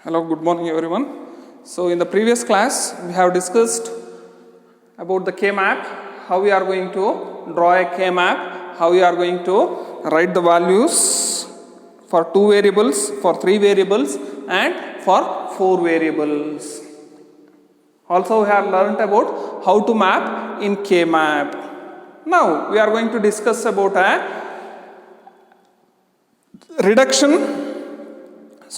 Hello, good morning everyone. So in the previous class we have discussed about the K-map, how we are going to draw a K-map, how we are going to write the values for 2 variables, for 3 variables and for 4 variables. Also we have learnt about how to map in K-map. Now we are going to discuss about a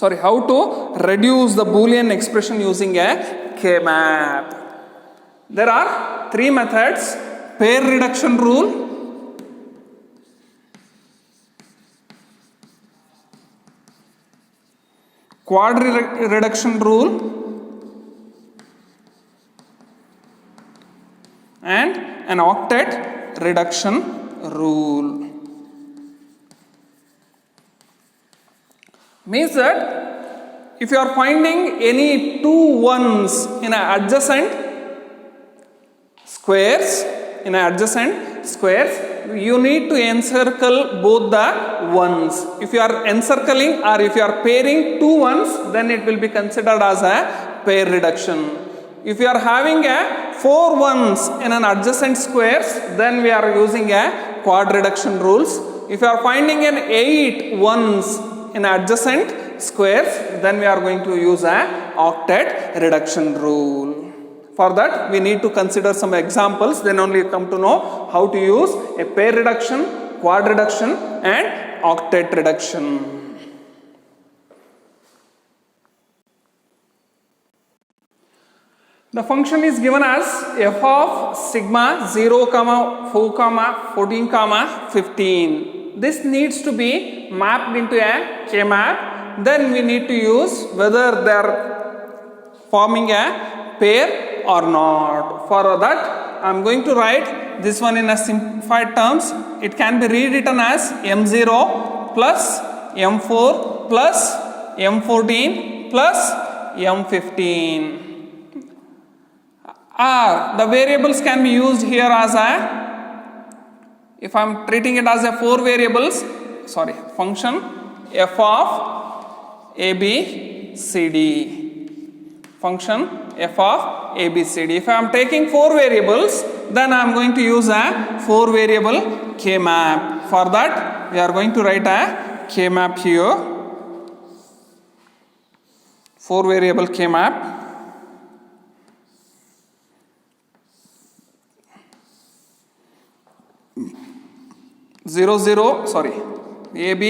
how to reduce the Boolean expression using a K-map. There are 3 methods: pair reduction rule, quad reduction rule and an octet reduction rule. Means that if you are finding any 2 ones in an adjacent squares, you need to encircle both the ones. If you are encircling or if you are pairing 2 ones, then it will be considered as a pair reduction. If you are having a 4 ones in an adjacent squares, then we are using a quad reduction rules. If you are finding an 8 ones in adjacent squares, then we are going to use a octet reduction rule. For that we need to consider some examples, then only you come to know how to use a pair reduction, quad reduction and octet reduction. The function is given as f of sigma 0, 4, 14, 15. This needs to be mapped into a K-map. Then we need to use whether they are forming a pair or not. For that I am going to write this one in a simplified terms. It can be rewritten as M0 plus M4 plus M14 plus M15. The variables can be used here as a, if I am treating it as a 4 variables, function f of ABCD. Function f of ABCD. If I am taking 4 variables, then I am going to use a 4 variable K-map. For that we are going to write a K-map here. 4 variable K-map. A B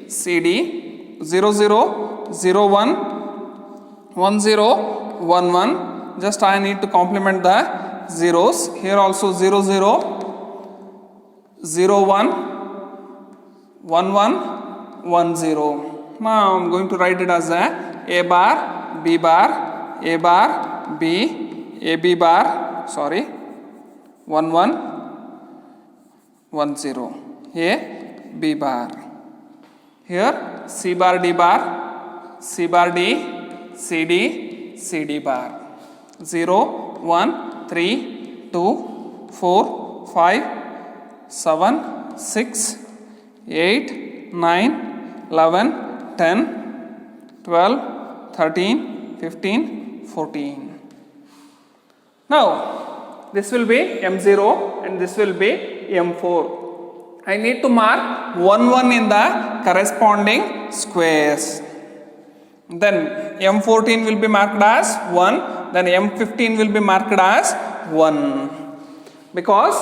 C D 0 0 0 1 1 0 1 1. Just I need to complement the zeros. Here also 0 0 0 1 1 1 1 0. Now I am going to write it as a bar, B bar, A bar, B, AB bar, 1 1 1 0. A, B bar. Here C bar, D bar, C bar, D, C D, C D bar. 0, 1, 3, 2, 4, 5, 7, 6, 8, 9, 11, 10, 12, 13, 15, 14. Now this will be M0 and this will be M4. I need to mark 1 1 in the corresponding squares. Then M14 will be marked as 1, then M15 will be marked as 1. Because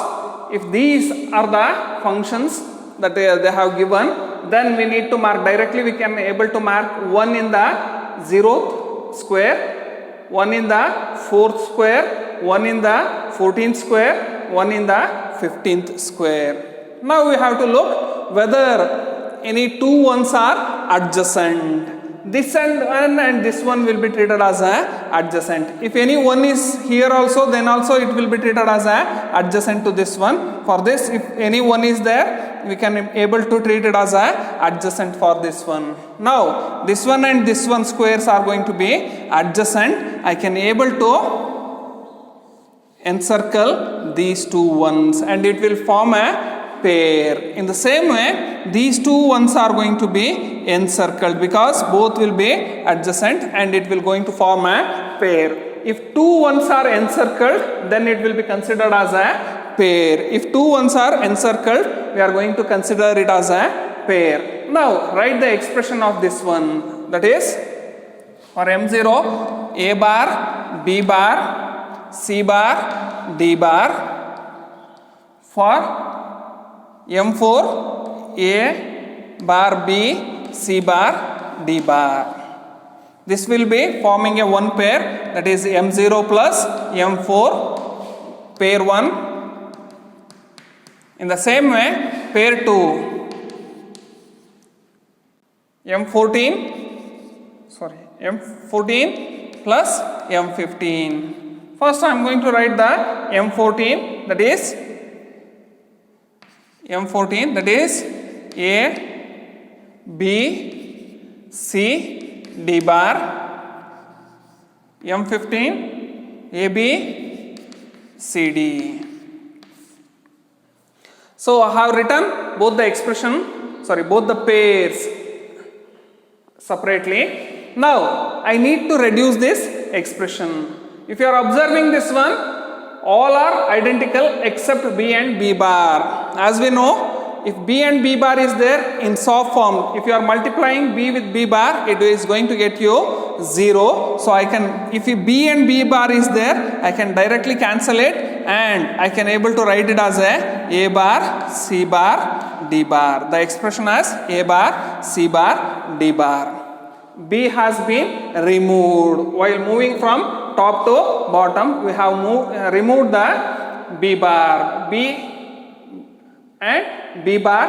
if these are the functions that they have given, then we need to mark directly. We can able to mark 1 in the 0th square, 1 in the 4th square, 1 in the 14th square, 1 in the 15th square. Now we have to look whether any 2 ones are adjacent. This and this one will be treated as a adjacent. If any one is here also, then also it will be treated as a adjacent to this one. For this, if any one is there, we can able to treat it as a adjacent for this one. Now this one and this one squares are going to be adjacent. I can able to encircle these 2 ones and it will form a pair. In the same way, these two ones are going to be encircled because both will be adjacent and it will going to form a pair. If two ones are encircled, then it will be considered as a pair. If two ones are encircled, we are going to consider it as a pair. Now, write the expression of this one. That is, for M0, A bar, B bar, C bar, D bar. For M4, A bar, B, C bar, D bar. This will be forming a one pair, that is M0 plus M4, pair 1. In the same way, pair 2, M14 plus M15. First I am going to write the M14, that is A, B, C, D bar, M15, A, B, C, D. So I have written both the pairs separately. Now I need to reduce this expression. If you are observing this one, all are identical except B and B bar. As we know, if B and B bar is there in soft form, if you are multiplying B with B bar, it is going to get you 0. So I can, if B and B bar is there, I can directly cancel it and I can able to write it as A bar, C bar, D bar. The expression as A bar, C bar, D bar. B has been removed. While moving from top to bottom, we have removed the B bar. B and B bar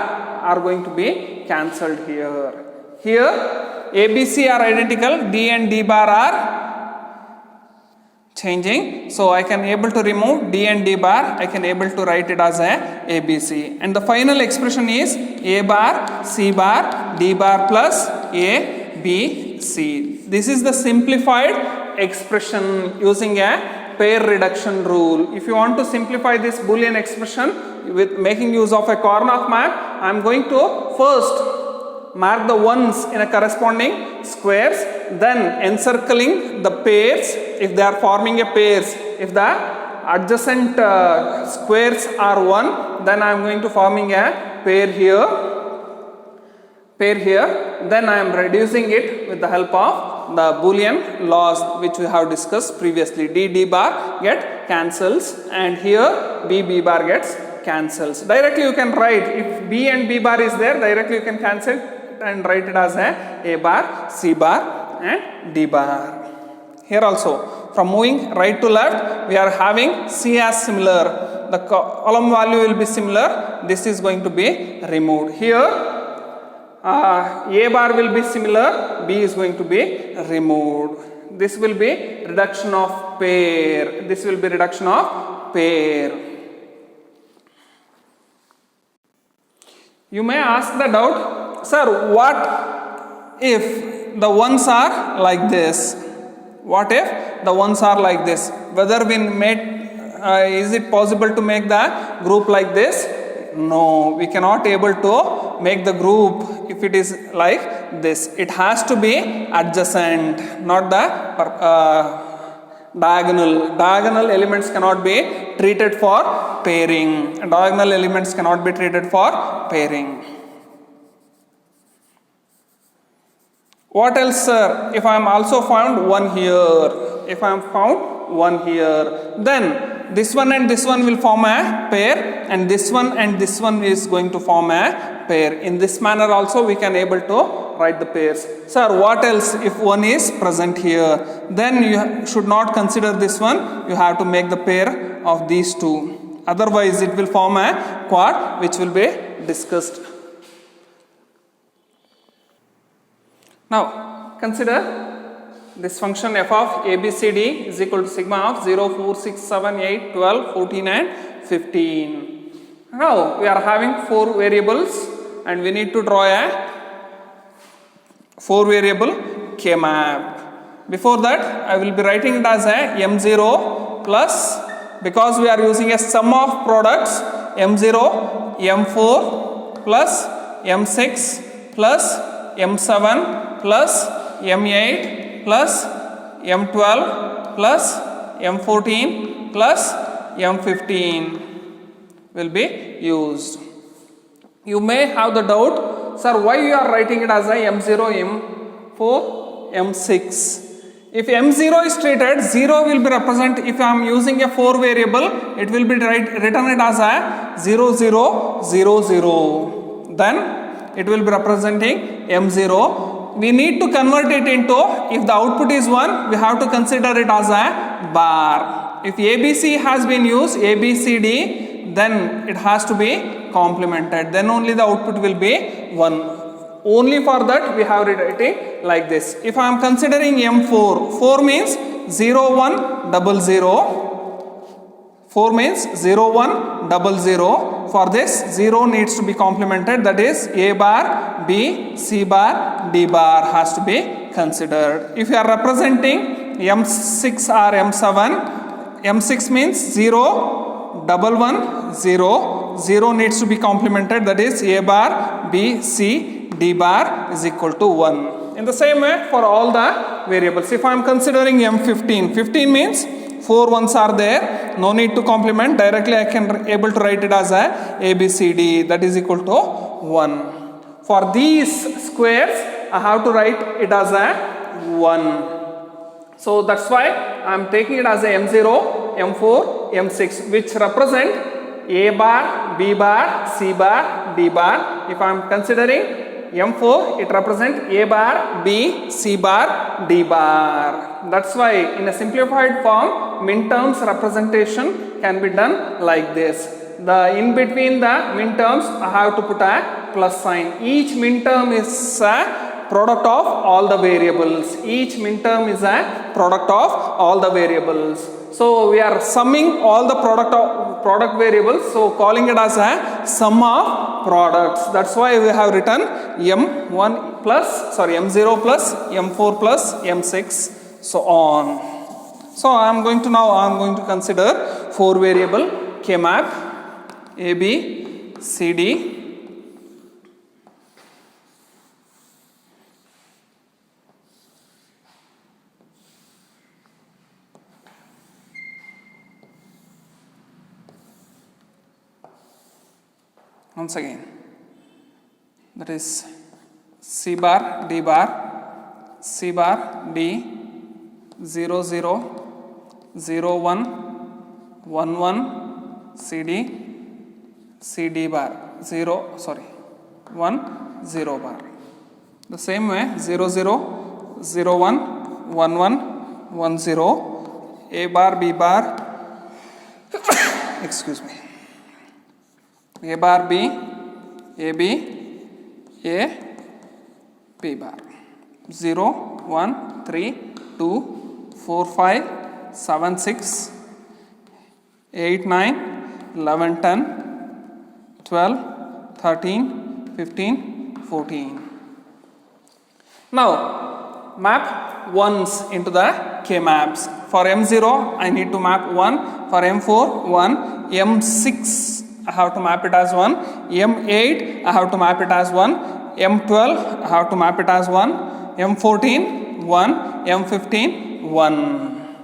are going to be cancelled here. Here A, B, C are identical, D and D bar are changing. So I can able to remove D and D bar, I can able to write it as A, B, C. And the final expression is A bar, C bar, D bar plus A, B, C. This is the simplified expression using a pair reduction rule. If you want to simplify this Boolean expression with making use of a Karnaugh map, I am going to first mark the ones in a corresponding squares, then encircling the pairs if they are forming a pairs. If the adjacent squares are 1, then I am going to forming a pair here. Then I am reducing it with the help of the Boolean laws which we have discussed previously. D bar get cancels and here B bar gets cancels. Directly you can write, if B and B bar is there, directly you can cancel and write it as A bar, C bar and D bar. Here also, from moving right to left, we are having C as similar. The column value will be similar. This is going to be removed. Here A bar will be similar, B is going to be removed. This will be reduction of pair. You may ask the doubt, sir, what if the ones are like this? Whether we made, is it possible to make the group like this? No, we cannot able to make the group if it is like this. It has to be adjacent, not the diagonal. Diagonal elements cannot be treated for pairing. What else, sir? If I am also found one here, then this one and this one will form a pair, and this one is going to form a pair. In this manner also we can able to write the pairs. Sir, what else if one is present here? Then you should not consider this one. You have to make the pair of these two. Otherwise it will form a quad, which will be discussed. Now consider this function f of ABCD is equal to sigma of 0, 4, 6, 7, 8, 12, 14 and 15. Now we are having 4 variables and we need to draw a 4 variable K-map. Before that I will be writing it as a M0 plus, because we are using a sum of products, M0, M4 plus M6 plus M7 plus M8 plus M12 plus M14 plus M15 will be used. You may have the doubt, sir, why you are writing it as a M0, M4, M6? If M0 is treated, 0 will be represented. If I am using a 4 variable, it will be written it as a 0, 0, 0, 0. Then it will be representing M0. We need to convert it into, if the output is 1, we have to consider it as a bar. If ABC has been used, ABCD, then it has to be complemented. Then only the output will be 1. Only for that we have written like this. If I am considering M4, 4 means 0, 1, 0, 0. 4 means 0, 1, 0, 0. For this, 0 needs to be complemented. That is A bar, B, C bar, D bar has to be considered. If you are representing M6 or M7, M6 means 0, 1, 1, 0. 0 needs to be complemented. That is A bar, B, C, D bar is equal to 1. In the same way for all the variables. If I am considering M15, 15 means 4 ones are there, no need to complement, directly I can able to write it as a ABCD, that is equal to 1. For these squares, I have to write it as a 1. So that's why I am taking it as a M0, M4, M6, which represent A bar, B bar, C bar, D bar. If I am considering M4, it represents A bar, B, C bar, D bar. That's why in a simplified form, min terms representation can be done like this. The in between the min terms, I have to put a plus sign. Each min term is a product of all the variables. Each min term is a product of all the variables. So we are summing all the product variables, so calling it as a sum of products. That's why we have written M0 plus M4 plus M6, so on. So I am going to consider 4 variable K map A, B, C, D. Once again, that is C bar, D bar, C bar, D, 0, 0, 0, 1, 1, 1, CD, CD bar, 1, 0 bar. The same way, 0, 0, 0, 1, 1, 1, 1, 0, A bar, B bar, excuse me. A bar, B, A, B, A, B bar. 0, 1, 3, 2, 4, 5, 7, 6, 8, 9, 11, 10, 12, 13, 15, 14. Now, map ones into the K maps. For M0, I need to map 1. For M4, 1. M6, I have to map it as 1. M8, I have to map it as 1. M12, I have to map it as 1. M14, 1. M15, 1.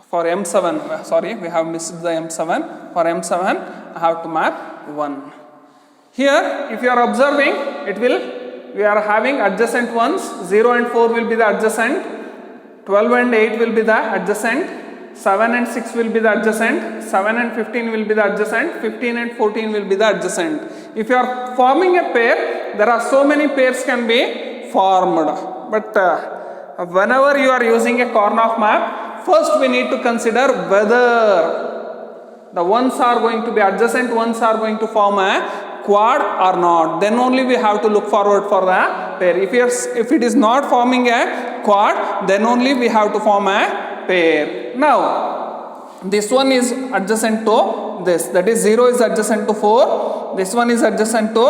For M7, sorry, we have missed the M7. For M7, I have to map 1. Here, if you are observing, we are having adjacent ones. 0 and 4 will be the adjacent. 12 and 8 will be the adjacent. 7 and 6 will be the adjacent, 7 and 15 will be the adjacent, 15 and 14 will be the adjacent. If you are forming a pair, there are so many pairs can be formed. But whenever you are using a Karnaugh map, first we need to consider whether the ones are going to be adjacent, ones are going to form a quad or not. Then only we have to look forward for the pair. If it is not forming a quad, then only we have to form a pair. Now, this one is adjacent to this, that is 0 is adjacent to 4, this one is adjacent to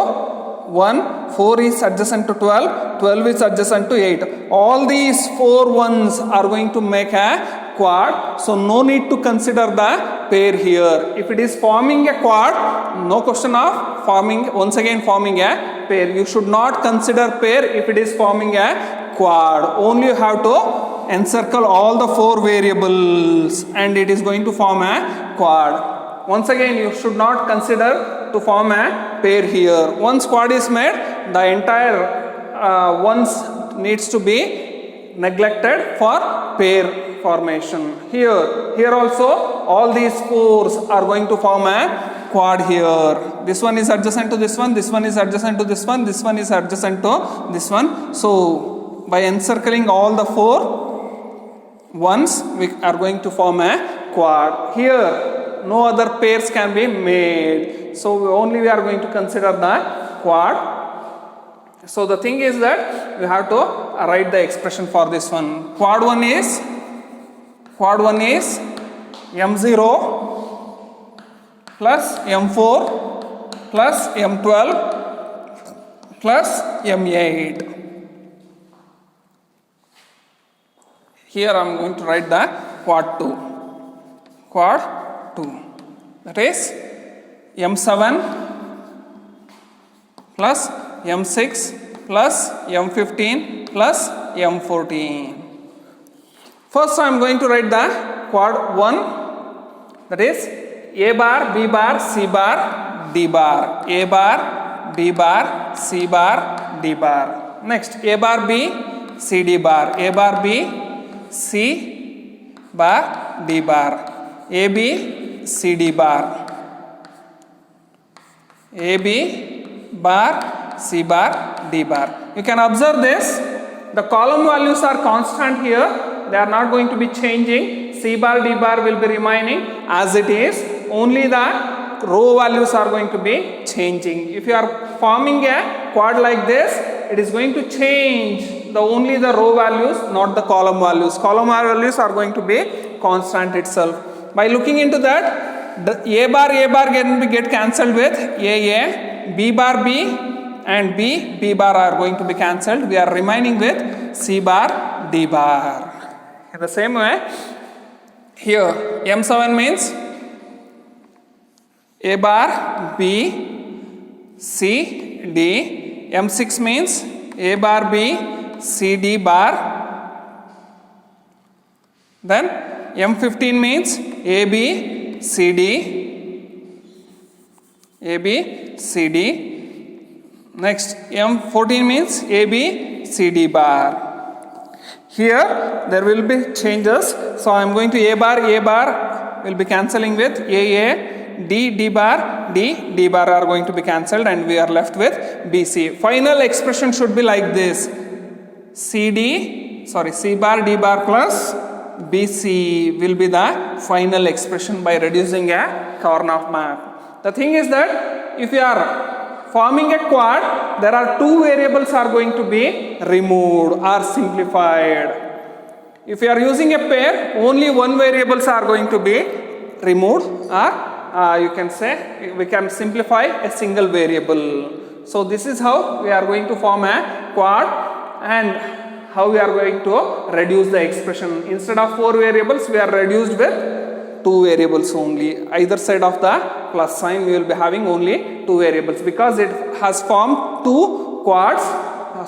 1, 4 is adjacent to 12, 12 is adjacent to 8. All these 4 ones are going to make a quad, so no need to consider the pair here. If it is forming a quad, no question of forming, once again forming a pair. You should not consider pair if it is forming a quad. Only you have to encircle all the 4 variables and it is going to form a quad. Once again, you should not consider to form a pair here. Once quad is made, the entire ones needs to be neglected for pair formation. Here also all these 4s are going to form a quad here. This one is adjacent to this one is adjacent to this one is adjacent to this one. So by encircling all the 4 ones, we are going to form a quad. Here no other pairs can be made. So only we are going to consider the quad. So the thing is that we have to write the expression for this one. Quad 1 is M0 plus M4 plus M12 plus M8. Here I am going to write the quad 2. That is M7 plus M6 plus M15 plus M14. First I am going to write the quad 1, that is A bar, B bar, C bar, D bar. A bar, B bar, C bar, D bar. Next A bar B, C D bar. A bar B, C bar, D bar. A B, C D bar. A B bar, C bar, D bar. You can observe this. The column values are constant here. They are not going to be changing. C bar, D bar will be remaining as it is. Only the row values are going to be changing. If you are forming a quad like this, it is going to change only the row values, not the column values. Column values are going to be constant itself. By looking into that, the A bar can get cancelled with A, B bar B and B bar are going to be cancelled. We are remaining with C bar, D bar. In the same way, here M7 means A bar B C D. M6 means A bar B C D bar. Then M15 means A B C D. A B C D. Next M14 means A B C D bar. Here there will be changes. So I am going to A bar will be cancelling with A, D bar, D bar are going to be cancelled and we are left with BC. Final expression should be like this. C bar, D bar plus BC will be the final expression by reducing a Karnaugh map. The thing is that if you are forming a quad, there are 2 variables are going to be removed or simplified. If you are using a pair, only 1 variables are going to be removed, or you can say we can simplify a single variable. So this is how we are going to form a quad and how we are going to reduce the expression. Instead of 4 variables, we are reduced with 2 variables only. Either side of the plus sign, we will be having only 2 variables because it has formed 2 quads.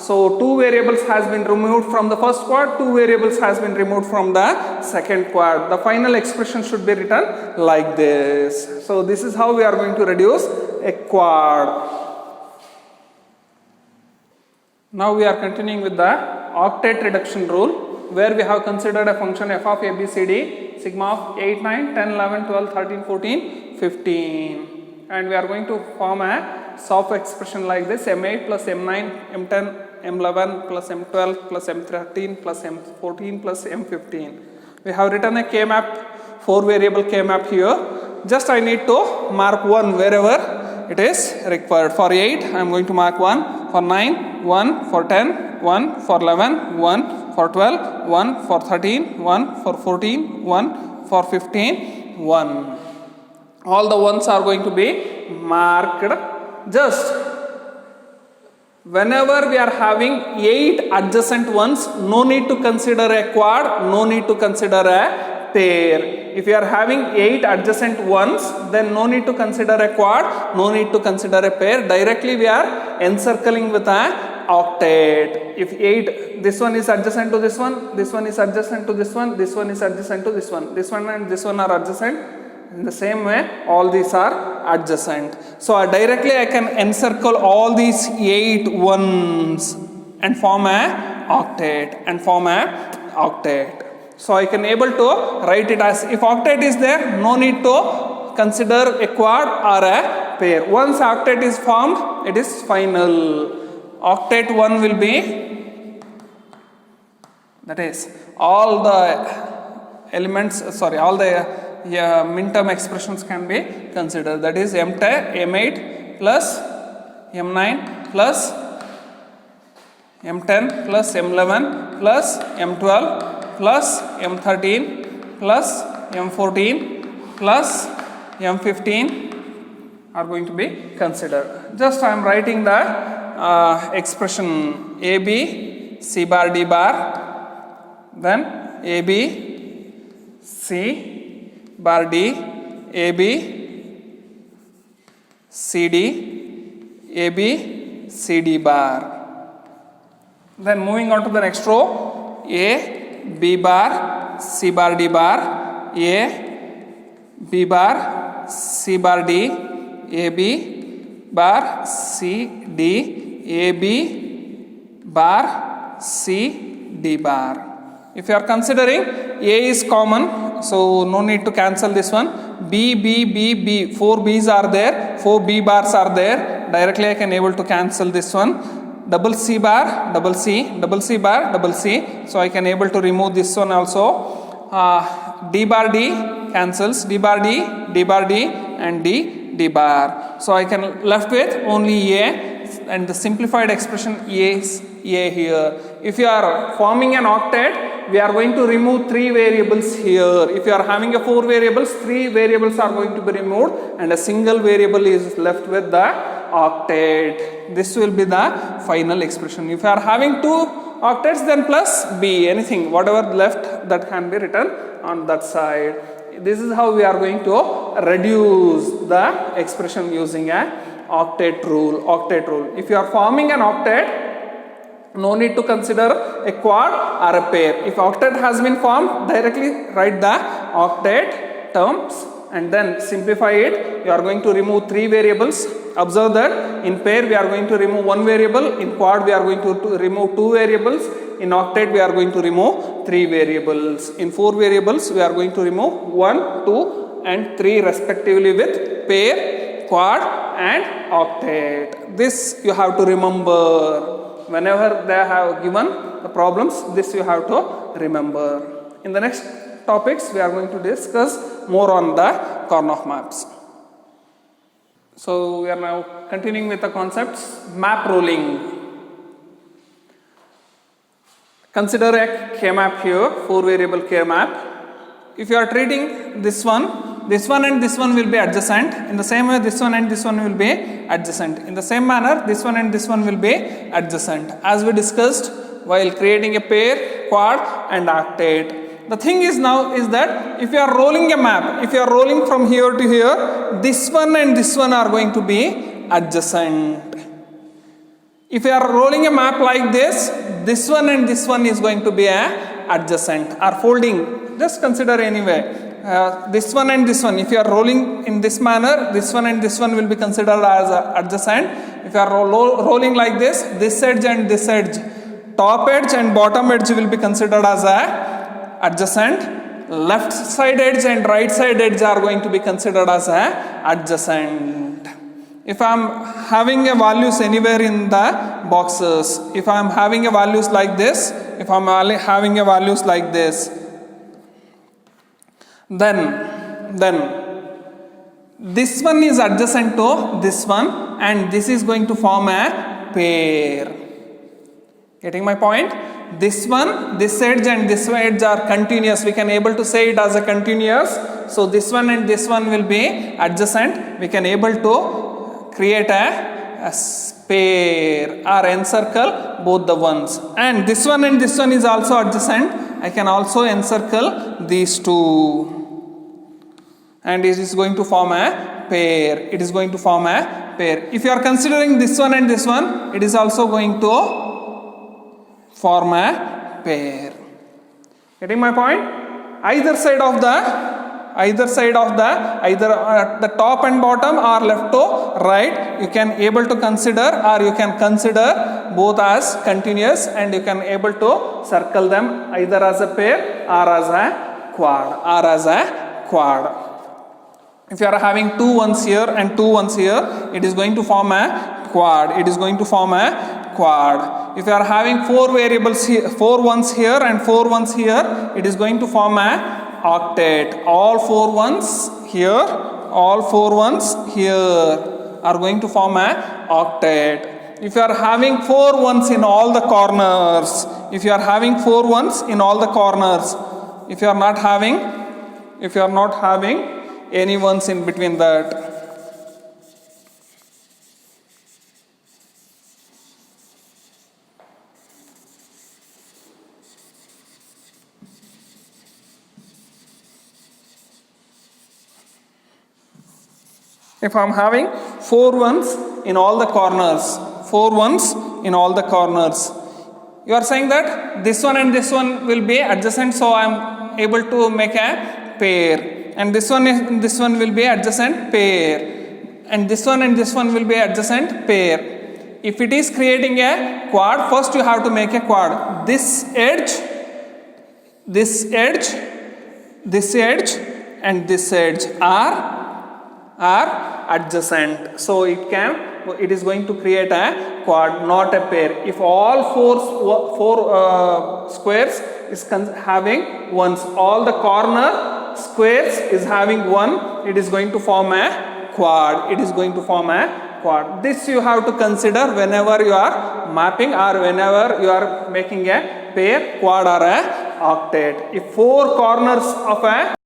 So 2 variables has been removed from the first quad, 2 variables has been removed from the second quad. The final expression should be written like this. So this is how we are going to reduce a quad. Now we are continuing with the octet reduction rule, where we have considered a function f of ABCD, sigma of 8, 9, 10, 11, 12, 13, 14, 15. And we are going to form a soft expression like this: M8 plus M9, M10, M11 plus M12 plus M13 plus M14 plus M15. We have written a K-map, 4 variable K-map here. Just I need to mark 1 wherever it is required. For 8, I am going to mark 1. For 9, 1. For 10, 1. For 11, 1. For 12, 1. For 13, 1. For 14, 1. For 15, 1. All the ones are going to be marked. Just whenever we are having 8 adjacent ones, no need to consider a quad, no need to consider a pair. If you are having 8 adjacent ones, then no need to consider a quad, no need to consider a pair. Directly we are encircling with a octet. If 8, this one is adjacent to this one, this one is adjacent to this one, this one is adjacent to this one, this one and this one are adjacent. In the same way, all these are adjacent. So directly I can encircle all these 8 ones and form a octet. So I can able to write it as, if octet is there, no need to consider a quad or a pair. Once octet is formed, it is final. Octet 1 will be, that is, all the elements, all the min-term expressions can be considered. That is M8 plus M9 plus M10 plus M11 plus M12 plus M13 plus M14 plus M15 are going to be considered. Just I am writing the expression AB C bar D bar, then AB C bar D, AB CD, AB CD bar. Then moving on to the next row, A B bar C bar D bar, A B bar C bar D, AB bar C D, AB bar C D bar. If you are considering A is common, so no need to cancel this one. B, B, B, B, 4 B's are there, 4 B bars are there. Directly I can able to cancel this one. Double C bar, double C, double C bar, double C. So I can able to remove this one also. D bar D cancels, D bar D, D bar D and D bar. So I can left with only A, and the simplified expression A is A here. If you are forming an octet, we are going to remove 3 variables here. If you are having a 4 variables, 3 variables are going to be removed and a single variable is left with the octet. This will be the final expression. If you are having 2 octets, then plus B, anything, whatever left, that can be written on that side. This is how we are going to reduce the expression using a octet rule. If you are forming an octet, no need to consider a quad or a pair. If octet has been formed, directly write the octet terms and then simplify it. You are going to remove 3 variables. Observe that in pair we are going to remove 1 variable, in quad we are going to remove 2 variables, in octet we are going to remove 3 variables. In 4 variables we are going to remove 1, 2 and 3 respectively with pair, quad and octet. This you have to remember. Whenever they have given the problems, this you have to remember. In the next topics, we are going to discuss more on the Karnaugh maps. So we are now continuing with the concepts. Map rolling. Consider a K-map here, 4 variable K-map. If you are treating this one and this one will be adjacent. In the same way, this one and this one will be adjacent. In the same manner, this one and this one will be adjacent. As we discussed while creating a pair, quad and octet. The thing is now is that if you are rolling a map, if you are rolling from here to here, this one and this one are going to be adjacent. If you are rolling a map like this one and this one is going to be adjacent or folding. Just consider anyway. This one and this one, if you are rolling in this manner, this one and this one will be considered as adjacent. If you are rolling like this edge and this edge, top edge and bottom edge will be considered as adjacent. Left side edge and right side edge are going to be considered as adjacent. If I am having a values anywhere in the boxes, if I am having a values like this, if I am having a values like this, then this one is adjacent to this one and this is going to form a pair. Getting my point? This one, this edge and this edge are continuous. We can able to say it as a continuous. So this one and this one will be adjacent. We can able to create a pair or encircle both the ones. And this one is also adjacent. I can also encircle these two. and it is going to form a pair. It is going to form a pair. If you are considering this one and this one, it is also going to form a pair. Getting my point? Either at the top and bottom or left to right, you can able to consider, or you can consider both as continuous, and you can able to circle them either as a pair or as a quad. If you are having 2 ones here and 2 ones here, it is going to form a quad. If you are having 4 variables here, 4 ones here and 4 ones here, it is going to form a octet. All 4 ones here are going to form a octet. If you are having 4 ones in all the corners, if you are not having any ones in between that, if I am having 4 ones in all the corners, you are saying that this one and this one will be adjacent, so I am able to make a pair. And this one will be adjacent pair. And this one will be adjacent pair. If it is creating a quad, first you have to make a quad. This edge, and this edge are adjacent. So it is going to create a quad, not a pair. If all four squares is having ones, all the corner squares is having one, it is going to form a quad. This you have to consider whenever you are mapping or whenever you are making a pair, quad or a octet. If 4 corners of a